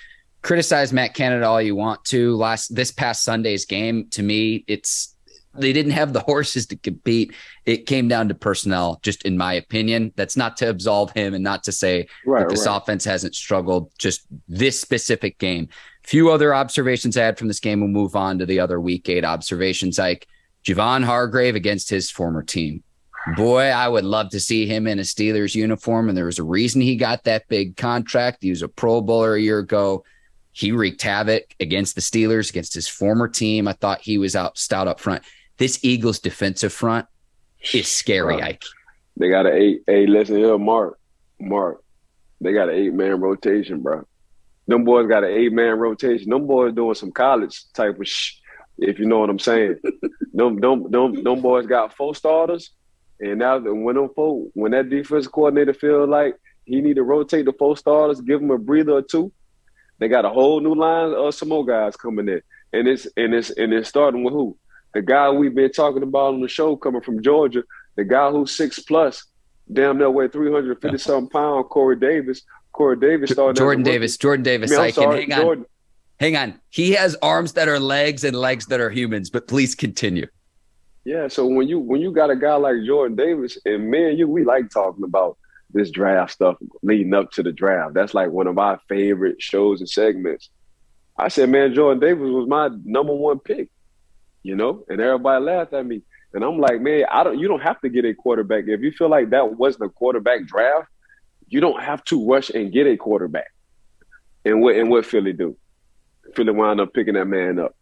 Criticize Matt Canada all you want to. This past Sunday's game, to me, they didn't have the horses to compete. It came down to personnel, just in my opinion. That's not to absolve him and not to say that this offense hasn't struggled, just this specific game. Few other observations I had from this game. We'll move on to the other week 8 observations. Like Javon Hargrave against his former team. Boy, I would love to see him in a Steelers uniform, and there was a reason he got that big contract. He was a Pro Bowler a year ago. He wreaked havoc against the Steelers, against his former team. I thought he was stout up front. This Eagles defensive front is scary, Ike. They got an 8. Listen here, Mark. They got an 8-man rotation, bro. Them boys got an 8-man rotation. Them boys doing some college type of if you know what I'm saying. them boys got 4 starters, and now when that defensive coordinator feel like he need to rotate the 4 starters, give them a breather or 2, they got a whole new line of some more guys coming in, and it's starting with who? The guy we've been talking about on the show coming from Georgia, the guy who's 6+, damn near weigh 350-something pounds, Corey Davis. Corey Davis started. Jordan Davis. Hang on. He has arms that are legs and legs that are humans, but please continue. Yeah, so when you got a guy like Jordan Davis, and we like talking about this draft stuff leading up to the draft. That's like one of my favorite shows and segments. I said, man, Jordan Davis was my number 1 pick, you know, and everybody laughed at me. And I'm like, man, you don't have to get a quarterback. If you feel like that wasn't a quarterback draft, you don't have to rush and get a quarterback. And what Philly do? Philly wound up picking that man up.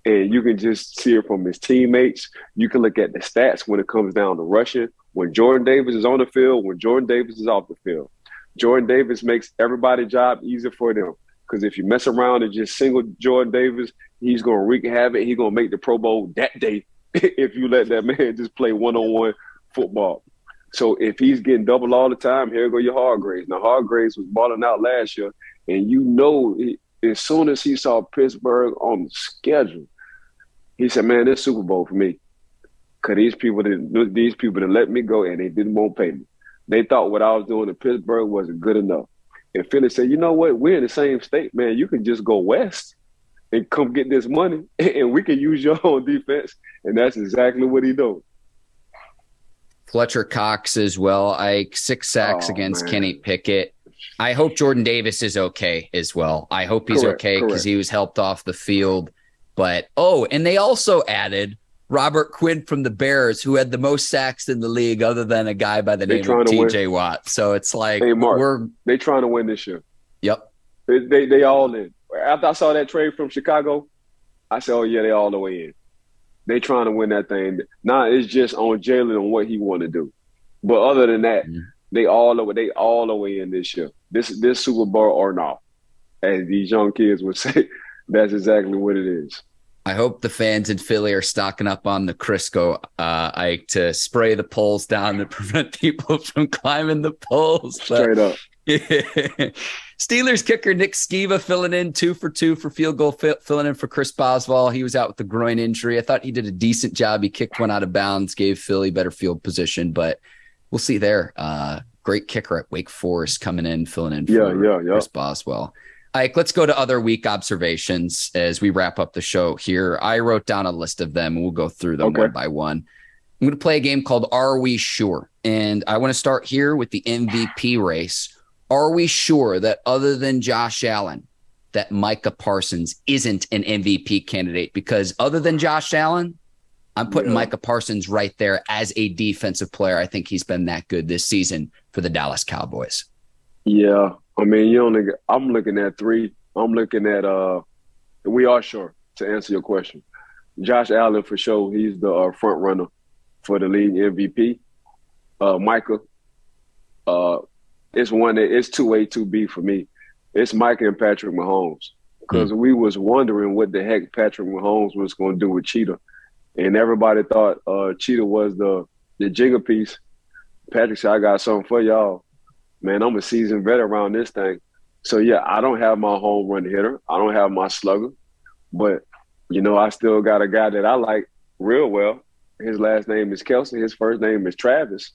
And you can just see it from his teammates. You can look at the stats when it comes down to rushing. When Jordan Davis is on the field, when Jordan Davis is off the field. Jordan Davis makes everybody's job easier for them. Because if you mess around and just single Jordan Davis, he's going to wreak havoc. He's going to make the Pro Bowl that day if you let that man just play one-on-one football. So if he's getting double all the time, here go your Hargraves. Now, Hargraves was balling out last year, and you know as soon as he saw Pittsburgh on the schedule, he said, man, this Super Bowl for me. Because these people didn't let me go, and they didn't want to pay me. They thought what I was doing in Pittsburgh wasn't good enough. And Philly said, you know what? We're in the same state, man. You can just go west and come get this money, and we can use your own defense. And that's exactly what he does. Fletcher Cox as well. 6 sacks against man. Kenny Pickett. I hope Jordan Davis is okay as well. I hope he's okay because he was helped off the field. But, and they also added Robert Quinn from the Bears, who had the most sacks in the league other than a guy by the name of TJ Watt. So it's like, hey, Mark, they trying to win this year. Yep. They all in. After I saw that trade from Chicago, I said, oh, yeah, they all the way in. They trying to win that thing. Now it's just on Jaylen and what he want to do. But other than that, they all the way in this year. This Super Bowl or not, as these young kids would say, that's exactly what it is. I hope the fans in Philly are stocking up on the Crisco, Ike, to spray the poles down to prevent people from climbing the poles. Straight up. Steelers kicker Nick Skiva filling in 2 for 2 for field goal, filling in for Chris Boswell. He was out with the groin injury. I thought he did a decent job. He kicked one out of bounds, gave Philly better field position, but we'll see there. Great kicker at Wake Forest coming in, filling in for Chris Boswell. Ike, let's go to other week observations as we wrap up the show here. I wrote down a list of them, and we'll go through them one by one. I'm going to play a game called Are We Sure? And I want to start here with the MVP race. Are we sure that other than Josh Allen, that Micah Parsons isn't an MVP candidate? Because other than Josh Allen, I'm putting Micah Parsons right there as a defensive player. I think he's been that good this season for the Dallas Cowboys. Yeah. I mean, I'm looking at 3. I'm looking at we are sure, to answer your question. Josh Allen, for sure, he's the front runner for the league MVP. Micah, it's 2A, 2B for me. It's Micah and Patrick Mahomes. Because we was wondering what the heck Patrick Mahomes was going to do with Cheetah. And everybody thought Cheetah was the jigger piece. Patrick said, I got something for y'all. Man, I'm a seasoned vet around this thing. So, yeah, I don't have my home run hitter. I don't have my slugger. But, I still got a guy that I like real well. His last name is Kelsey. His first name is Travis.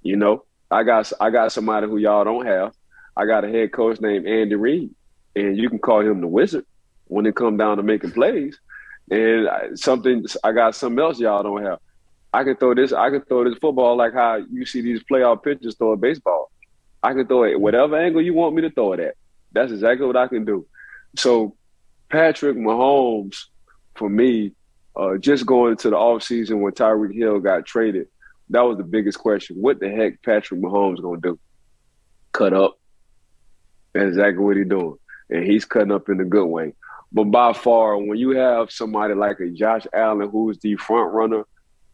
I got somebody who y'all don't have. I got a head coach named Andy Reid. And you can call him the wizard when it comes down to making plays. And I got something else y'all don't have. I can throw this football like how you see these playoff pitchers throw a baseball. I can throw it whatever angle you want me to throw it at. That's exactly what I can do. So Patrick Mahomes, for me, just going into the offseason when Tyreek Hill got traded, that was the biggest question. What the heck Patrick Mahomes going to do? Cut up. That's exactly what he's doing. And he's cutting up in a good way. But by far, when you have somebody like a Josh Allen, who's the front runner,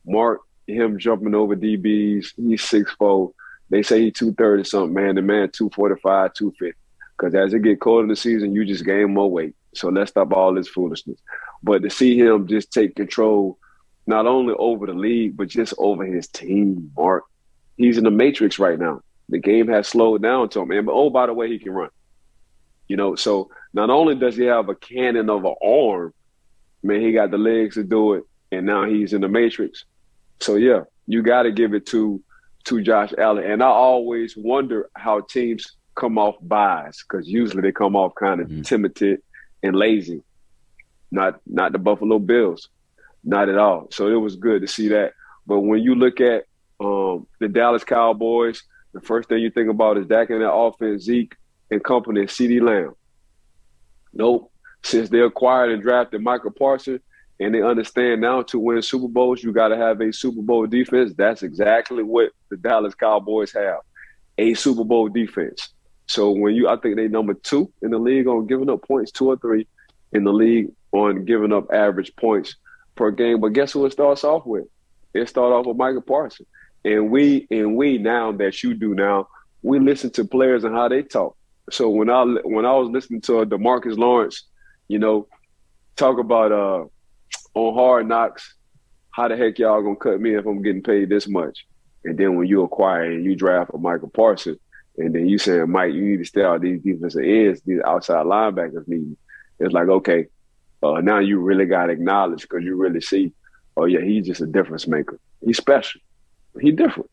Mark, him jumping over DBs, he's 6'4". They say he's 230 something, man. The man 245, 250. Because as it get colder in the season, you just gain more weight. So let's stop all this foolishness. But to see him just take control, not only over the league, but just over his team, Mark. He's in the matrix right now. The game has slowed down to him, man. But, by the way, he can run. So not only does he have a cannon of an arm, man, he got the legs to do it, and now he's in the matrix. So, yeah, you got to give it to Josh Allen. And I always wonder how teams come off buys, because usually they come off kind of timid and lazy. Not the Buffalo Bills. Not at all. So it was good to see that. But when you look at the Dallas Cowboys, the first thing you think about is Dak and that offense, Zeke and company, and CeeDee Lamb. Nope. Since they acquired and drafted Micah Parsons, and they understand now to win Super Bowls, you got to have a Super Bowl defense. That's exactly what the Dallas Cowboys have, a Super Bowl defense. So I think they number 2 in the league on giving up points, 2 or 3 in the league on giving up average points per game. But guess who it starts off with? It starts off with Micah Parsons. And we now that you do now, we listen to players and how they talk. So when I was listening to DeMarcus Lawrence, talk about on Hard Knocks, how the heck y'all gonna cut me if I'm getting paid this much? And then when you acquire and you draft a Micah Parsons, and then you saying, Mike, you need to stay out these defensive ends, these outside linebackers need. It's like, okay, now you really got to acknowledge because you really see, oh, yeah, he's just a difference maker. He's special. He's different.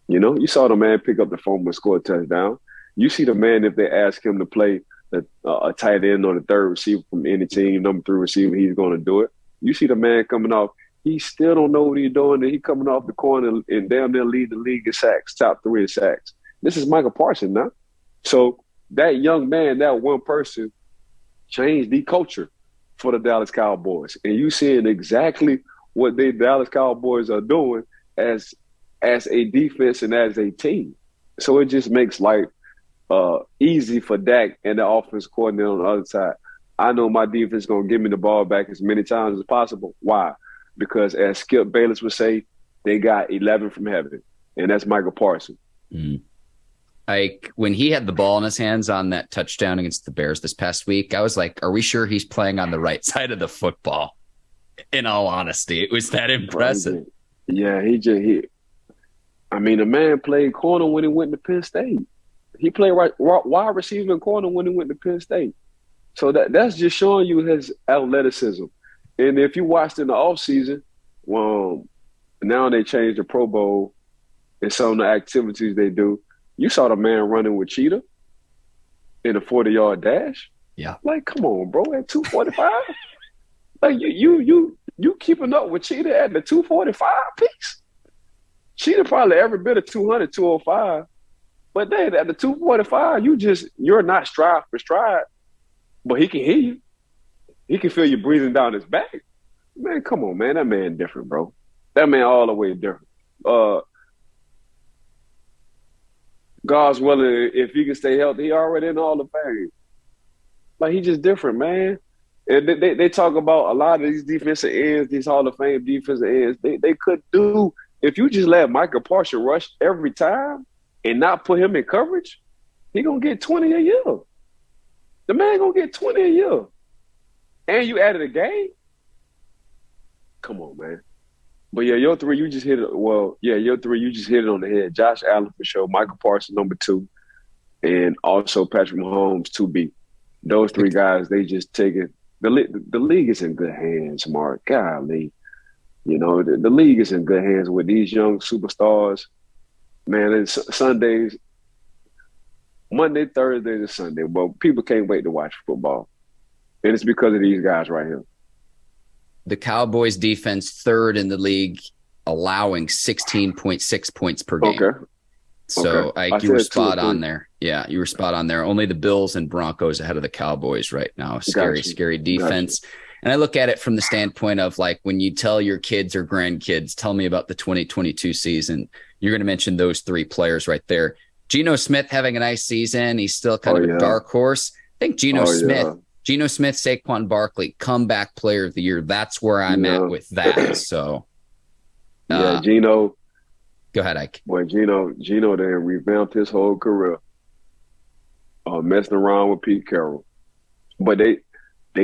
You saw the man pick up the phone and score a touchdown. You see the man, if they ask him to play a tight end or the third receiver from any team, number 3 receiver, he's going to do it. You see the man coming off. He still don't know what he's doing. And he coming off the corner and damn near lead the league in sacks, top 3 in sacks. This is Micah Parsons now. So that young man, that one person, changed the culture for the Dallas Cowboys. And you seeing exactly what the Dallas Cowboys are doing as a defense and as a team. So it just makes life easy for Dak and the offense coordinator on the other side. I know my defense is going to give me the ball back as many times as possible. Why? Because as Skip Bayless would say, they got 11 from heaven, and that's Micah Parsons. Mm. Like when he had the ball in his hands on that touchdown against the Bears this past week, I was like, are we sure he's playing on the right side of the football? In all honesty, it was that impressive. Yeah, the man played corner when he went to Penn State. He played wide receiver and corner when he went to Penn State. So that's just showing you his athleticism. And if you watched in the offseason, now they changed the Pro Bowl and some of the activities they do. You saw the man running with Cheetah in a 40-yard dash. Yeah. Like, come on, bro, at 245? Like, you keeping up with Cheetah at the 245 piece? Cheetah probably every bit of 200, 205. But then at the 245, you're not stride for stride. But he can hear you. He can feel you breathing down his back. Man, come on, man. That man different, bro. That man all the way different. God's willing, if he can stay healthy, he already in all the fame. Like, he just different, man. And they talk about a lot of these defensive ends, these Hall of Fame defensive ends. They could do, if you just let Micah Parsons rush every time and not put him in coverage, he going to get 20 a year. The man going to get 20 a year. And you added a game? Come on, man. But yeah, your 3, you just hit it. Well, yeah, your 3, you just hit it on the head. Josh Allen for sure, Micah Parsons number 2, and also Patrick Mahomes 2B. Those 3 guys, they just take it. The league is in good hands, Mark. Golly. The league is in good hands with these young superstars. Man, it's Sundays, Monday, Thursday, and Sunday. But people can't wait to watch football. And it's because of these guys right here. The Cowboys defense 3rd in the league, allowing 16.6 points per game. Okay. So you were spot on there. Yeah, you were spot on there. Only the Bills and Broncos ahead of the Cowboys right now. Scary defense. And I look at it from the standpoint of, like, when you tell your kids or grandkids, tell me about the 2022 season, you're going to mention those 3 players right there. Geno Smith having a nice season. He's still kind of a dark horse. I think Geno Smith, Saquon Barkley, comeback player of the year. That's where I'm at with that. So, Geno. Go ahead, Ike. Boy, Geno then revamped his whole career, messing around with Pete Carroll. But they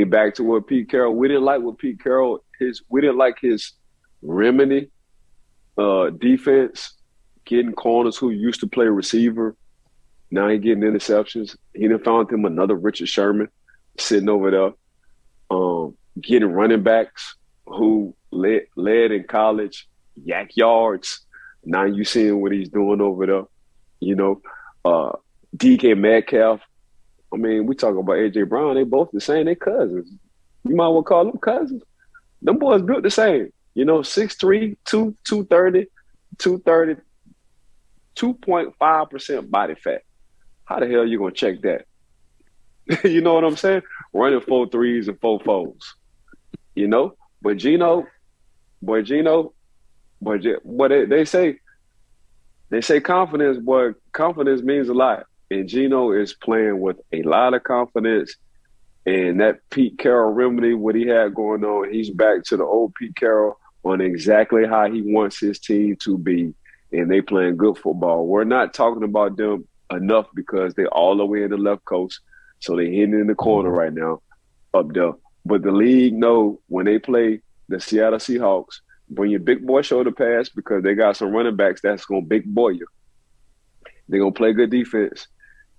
back to what Pete Carroll. We didn't like what Pete Carroll we didn't like his remedy defense, getting corners who used to play receiver. Now he getting interceptions. He done found him another Richard Sherman sitting over there. Getting running backs who led in college, yak yards. Now you seeing what he's doing over there. DK Metcalf. I mean, we talk about A.J. Brown. They both the same. They cousins. You might well call them cousins. Them boys built the same. 6'3", 230, 2.5% body fat. How the hell are you going to check that? You know what I'm saying? Running 4 3s and 4 4s. But they say confidence, boy, confidence means a lot. And Geno is playing with a lot of confidence. And that Pete Carroll remedy, what he had going on, he's back to the old Pete Carroll on exactly how he wants his team to be. And they playing good football. We're not talking about them enough because they're all the way in the left coast. So they're hitting in the corner right now up there. But the league know when they play the Seattle Seahawks, bring your big boy shoulder pass because they got some running backs that's going to big boy you. They're going to play good defense.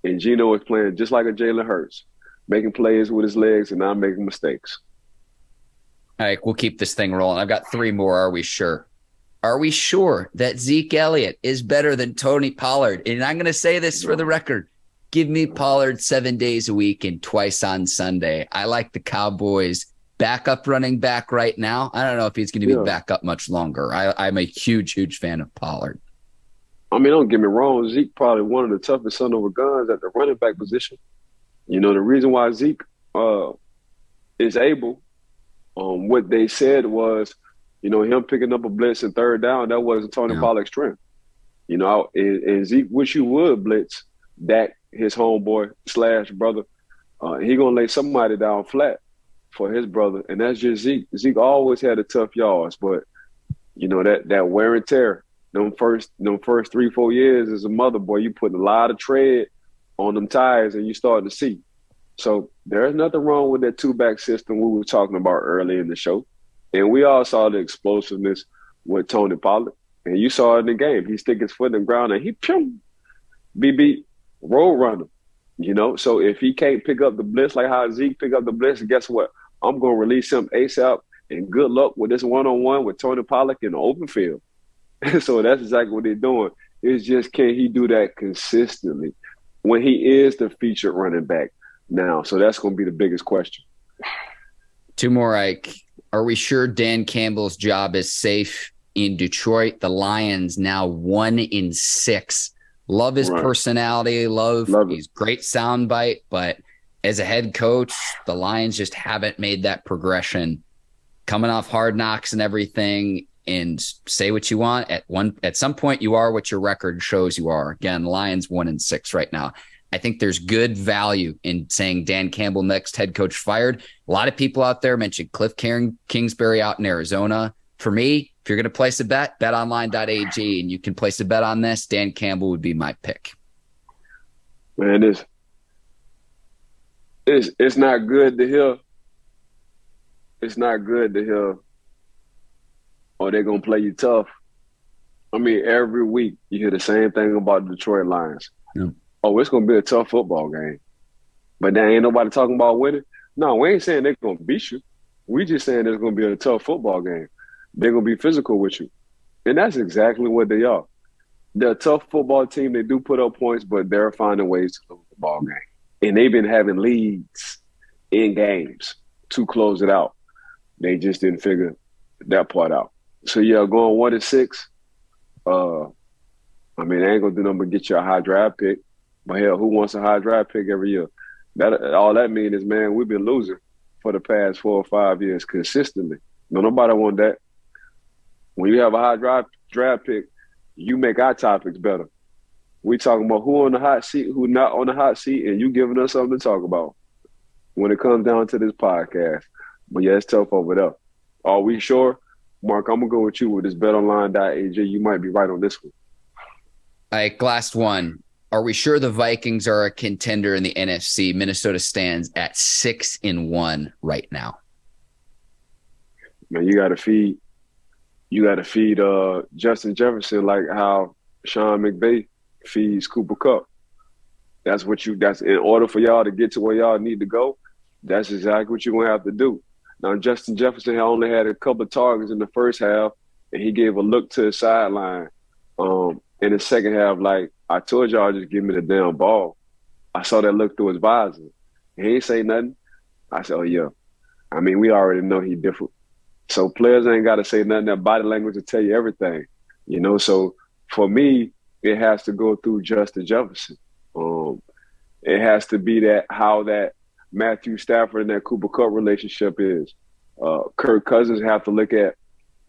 And Geno is playing just like a Jalen Hurts, making plays with his legs and not making mistakes. All right, we'll keep this thing rolling. I've got 3 more. Are we sure? Are we sure that Zeke Elliott is better than Tony Pollard? And I'm going to say this for the record. Give me Pollard 7 days a week and twice on Sunday. I like the Cowboys backup running back right now. I don't know if he's going to be backup much longer. I'm a huge, huge fan of Pollard. I mean, don't get me wrong. Zeke probably one of the toughest son of a guns at the running back position. You know, the reason why Zeke is able, what they said was, you know, him picking up a blitz and third down, that wasn't Tony Pollard's strength. You know, and Zeke wish you would blitz Dak, his homeboy / brother. He going to lay somebody down flat for his brother, and that's just Zeke. Zeke always had a tough yards, but, you know, that wear and tear, them first 3-4 years as a mother, boy, you put a lot of tread on them tires and you starting to see. So there's nothing wrong with that 2-back system we were talking about early in the show. And we all saw the explosiveness with Tony Pollard. And you saw it in the game. He stick his foot in the ground and he beat road runner. You know, so if he can't pick up the blitz like how Zeke pick up the blitz, guess what? I'm going to release him ASAP, and good luck with this one-on-one with Tony Pollard in the open field. So that's exactly what they're doing. It's just, can he do that consistently when he is the featured running back now? So that's going to be the biggest question. 2 more, Ike. Are we sure Dan Campbell's job is safe in Detroit? The Lions now 1-6. Love his personality. Love his great soundbite. But as a head coach, the Lions just haven't made that progression. Coming off Hard Knocks and everything, and say what you want. At some point, you are what your record shows you are. Again, Lions 1-6 right now. I think there's good value in saying Dan Campbell, next head coach fired. A lot of people out there mentioned Cliff Kingsbury out in Arizona. For me, if you're going to place a bet, betonline.ag, and you can place a bet on this, Dan Campbell would be my pick. Man, it's not good to hear. It's not good to hear, oh, they're going to play you tough. I mean, every week you hear the same thing about the Detroit Lions. Yeah. Oh, it's going to be a tough football game. But there ain't nobody talking about winning. No, we ain't saying they're going to beat you. We just saying it's going to be a tough football game. They're going to be physical with you. And that's exactly what they are. They're a tough football team. They do put up points, but they're finding ways to lose the ball game. And they've been having leads in games to close it out. They just didn't figure that part out. So, yeah, going 1-6, I mean, they ain't going to do nothing but get you a high draft pick. But, hell, who wants a high draft pick every year? All that means is, man, we've been losing for the past 4 or 5 years consistently. No, nobody want that. When you have a high draft pick, you make our topics better. We talking about who on the hot seat, who not on the hot seat, and you giving us something to talk about when it comes down to this podcast. But, yeah, it's tough over there. Are we sure? Mark, I'm going to go with you with this betonline.ag. You might be right on this one. All right, last one. Are we sure the Vikings are a contender in the NFC? Minnesota stands at 6-1 right now. Man, you got to feed Justin Jefferson like how Sean McVay feeds Cooper Kupp. That's in order for y'all to get to where y'all need to go. That's exactly what you're going to have to do. Now, Justin Jefferson only had a couple of targets in the first half, and he gave a look to the sideline. In the second half, like, I told y'all, just give me the damn ball. I saw that look through his visor. He ain't say nothing. I said, oh, yeah. I mean, we already know he different. So players ain't got to say nothing. That body language will tell you everything, you know. So for me, it has to go through Justin Jefferson. It has to be how that Matthew Stafford and that Cooper Kupp relationship is. Kirk Cousins have to look at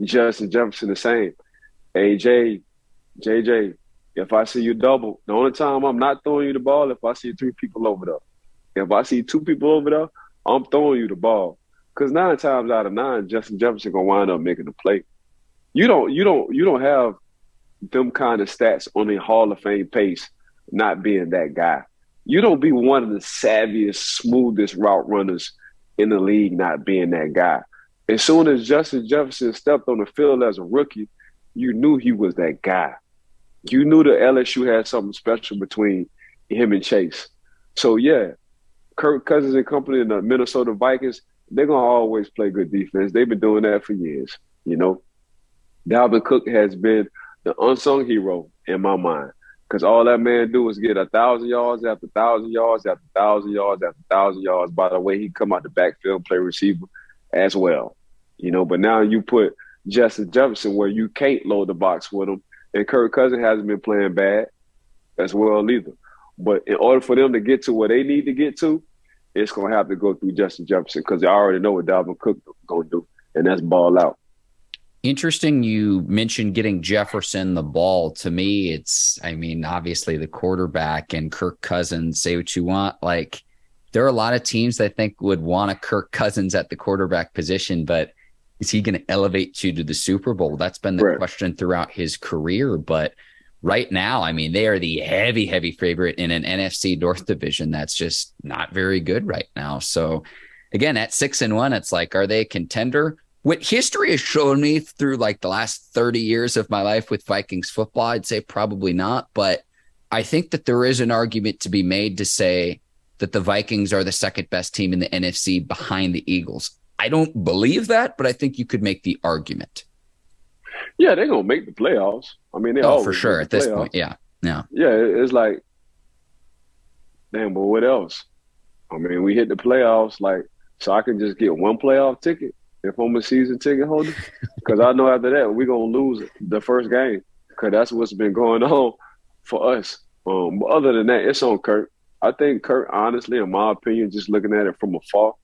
Justin Jefferson the same. AJ, JJ, If I see you double, the only time I'm not throwing you the ball if I see 3 people over there. If I see 2 people over there, I'm throwing you the ball. Because 9 times out of 9, Justin Jefferson gonna wind up making a play. You don't have them kind of stats on a Hall of Fame pace, not being that guy. You don't be one of the savviest, smoothest route runners in the league, not being that guy. As soon as Justin Jefferson stepped on the field as a rookie, you knew he was that guy. You knew the LSU had something special between him and Chase. So, yeah, Kirk Cousins and company and the Minnesota Vikings, they're going to always play good defense. They've been doing that for years, you know. Dalvin Cook has been the unsung hero in my mind because all that man do is get 1,000 yards after 1,000 yards after 1,000 yards after 1,000 yards. By the way, he come out the backfield and play receiver as well, you know. But now you put Justin Jefferson where you can't load the box with him, and Kirk Cousins hasn't been playing bad as well either. But in order for them to get to where they need to get to, it's going to have to go through Justin Jefferson because they already know what Dalvin Cook is going to do, and that's ball out. Interesting you mentioned getting Jefferson the ball. To me, obviously the quarterback and Kirk Cousins, say what you want. Like, there are a lot of teams that I think would want a Kirk Cousins at the quarterback position, but is he going to elevate you to the Super Bowl? That's been the question throughout his career. But right now, they are the heavy favorite in an NFC North division that's just not very good right now. So again, at 6-1, it's like, are they a contender? What history has shown me through like the last 30 years of my life with Vikings football, I'd say probably not. But I think that there is an argument to be made to say that the Vikings are the second best team in the NFC behind the Eagles. I don't believe that, but I think you could make the argument. Yeah, they're going to make the playoffs. They always for sure at this point. Yeah. Yeah, it's like, damn, but what else? We hit the playoffs, so I can just get one playoff ticket if I'm a season ticket holder? Because I know after that, we're going to lose the first game because that's what's been going on for us. But other than that, it's on Kirk. I think Kirk, honestly, in my opinion, just looking at it from afar,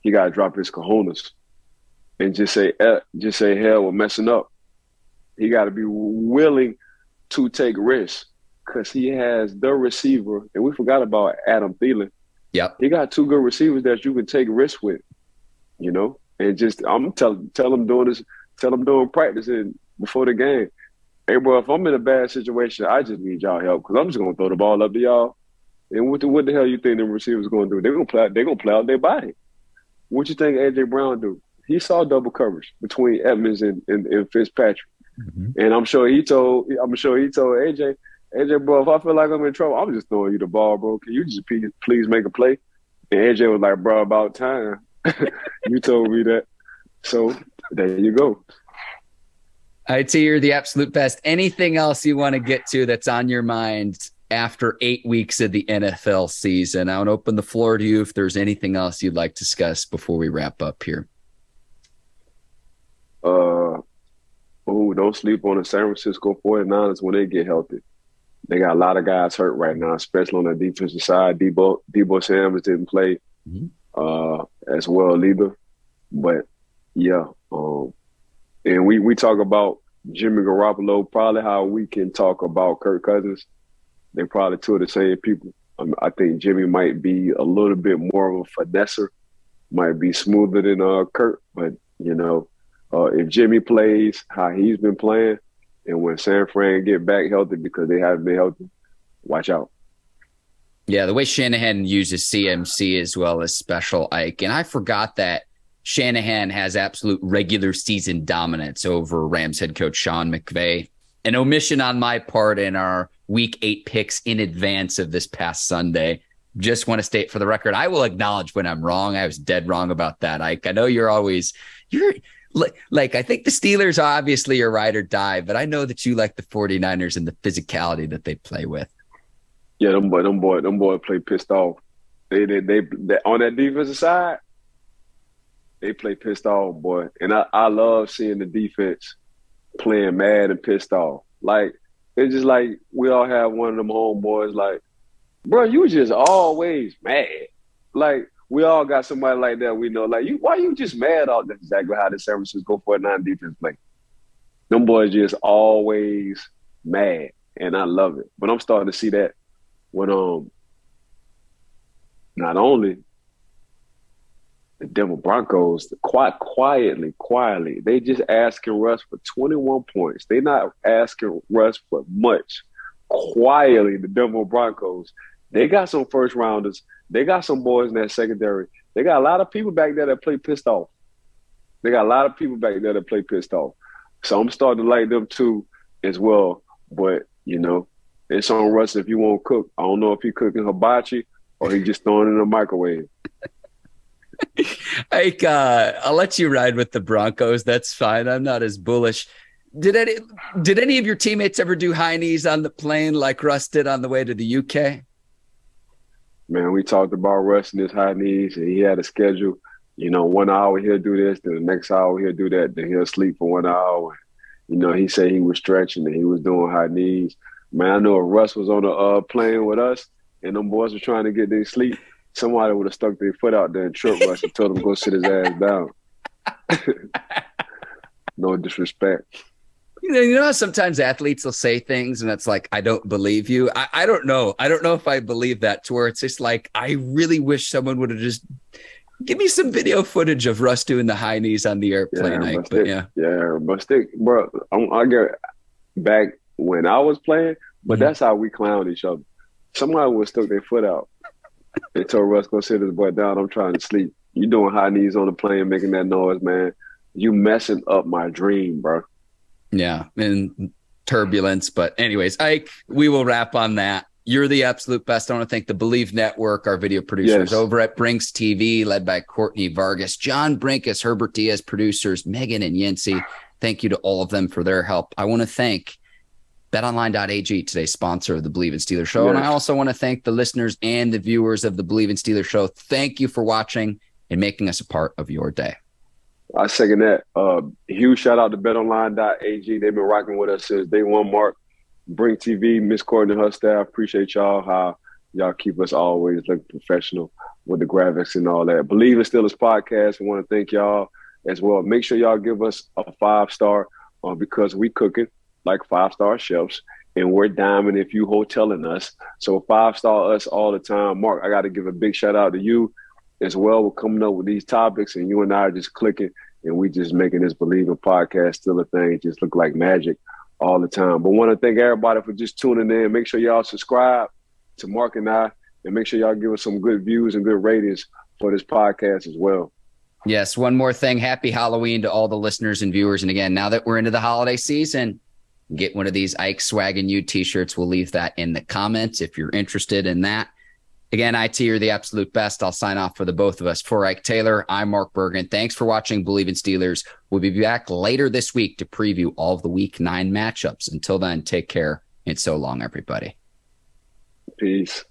he got to drop his cojones and just say hell, we're messing up. He got to be willing to take risks because he has the receiver, and we forgot about Adam Thielen. Yep. He got 2 good receivers that you can take risks with, you know, and just I'm tell him doing practicing before the game. Hey, bro, if I'm in a bad situation, I just need y'all help because I'm just gonna throw the ball up to y'all. And what the hell you think the receivers gonna do? They're gonna play out their body. What you think AJ Brown do? He saw double coverage between Edmonds and Fitzpatrick, and I'm sure he told AJ, bro, if I feel like I'm in trouble, I'm just throwing you the ball, bro. Can you just please make a play? And AJ was like, bro, about time. You told me that. So there you go. All right, so you're the absolute best. Anything else you want to get to that's on your mind after 8 weeks of the NFL season? I want to open the floor to you if there's anything else you'd like to discuss before we wrap up here. Don't sleep on the San Francisco 49ers when they get healthy. They got a lot of guys hurt right now, especially on the defensive side. Debo Samuels didn't play as well either. But, yeah. And we talk about Jimmy Garoppolo, probably how we can talk about Kirk Cousins. They're probably 2 of the same people. I think Jimmy might be a little bit more of a finesser, might be smoother than Kirk. But, you know, if Jimmy plays how he's been playing, and when San Fran get back healthy because they haven't been healthy, watch out. Yeah, the way Shanahan uses CMC as well as Special Ike. And I forgot that Shanahan has absolute regular season dominance over Rams head coach Sean McVay. An omission on my part in our week 8 picks in advance of this past Sunday. Just want to state for the record, I will acknowledge when I'm wrong. I was dead wrong about that, Ike. I know you're like, I think the Steelers are obviously your ride or die, but I know that you like the 49ers and the physicality that they play with. Yeah, them boy play pissed off. They on that defensive side, they play pissed off, boy. And I love seeing the defense playing mad and pissed off. Like, it's just like we all have one of them homeboys like, bro, you just always mad. Like, we all got somebody like that we know. Like, why you just mad all? That's exactly how the San Francisco 49 defense play. Them boys just always mad. and I love it. But I'm starting to see that when not only the Denver Broncos quietly, they just asking Russ for 21 points. They not asking Russ for much. Quietly, the Denver Broncos, they got some first rounders. They got some boys in that secondary. They got a lot of people back there that play pissed off. So I'm starting to like them too as well. But, you know, it's on Russ if you won't cook. I don't know if he cooking hibachi or he just throwing it in the microwave. Ike, I'll let you ride with the Broncos. That's fine. I'm not as bullish. Did any of your teammates ever do high knees on the plane like Russ did on the way to the UK? Man, we talked about Russ and his high knees, and he had a schedule. You know, 1 hour he'll do this, then the next hour he'll do that, then he'll sleep for 1 hour. You know, he said he was stretching and he was doing high knees. Man, I know if Russ was on a plane with us and them boys were trying to get their sleep, somebody would have stuck their foot out there and tripped Russ and told him to go sit his ass down. No disrespect. You know, sometimes athletes will say things and it's like, I don't believe you. I don't know. I don't know if I believe that, to where it's just like, I really wish someone would have just give me some video footage of Russ doing the high knees on the airplane. Bro, I get back when I was playing, but that's how we clown each other. Somebody would stuck their foot out and told Russ, go sit his butt down. I'm trying to sleep. You doing high knees on the plane, making that noise, man. You messing up my dream, bro. Yeah, and turbulence. But anyways, Ike, we will wrap on that. You're the absolute best. I want to thank the Bleav Network, our video producers over at Brinks TV, led by Courtney Vargas, John Brinkus, Herbert Diaz, producers, Megan and Yancey. Thank you to all of them for their help. I want to thank BetOnline.ag, today's sponsor of the Bleav in Steelers show. And I also want to thank the listeners and the viewers of the Bleav in Steelers show. Thank you for watching and making us a part of your day. I second that. Huge shout out to BetOnline.ag. They've been rocking with us since day one, Mark. Bring TV, Miss Courtney and her staff. Appreciate y'all, how y'all keep us always looking professional with the graphics and all that. Bleav in Steelers podcast. We want to thank y'all as well. Make sure y'all give us a 5-star because we cooking like 5-star chefs, and we're diamond if you hoteling us. So 5-star us all the time. Mark, I got to give a big shout out to you as well. We're coming up with these topics, and you and I are just clicking, and we just making this Bleav in podcast still a thing. It just look like magic all the time. But want to thank everybody for just tuning in. Make sure y'all subscribe to Mark and I, and make sure y'all give us some good views and good ratings for this podcast as well. Yes, one more thing. Happy Halloween to all the listeners and viewers. And again, now that we're into the holiday season, get one of these Ike Swaggin' You t-shirts. We'll leave that in the comments if you're interested in that. Again, IT, you're the absolute best. I'll sign off for the both of us. For Ike Taylor, I'm Mark Bergin. Thanks for watching Bleav in Steelers. We'll be back later this week to preview all of the Week 9 matchups. Until then, take care and so long, everybody. Peace.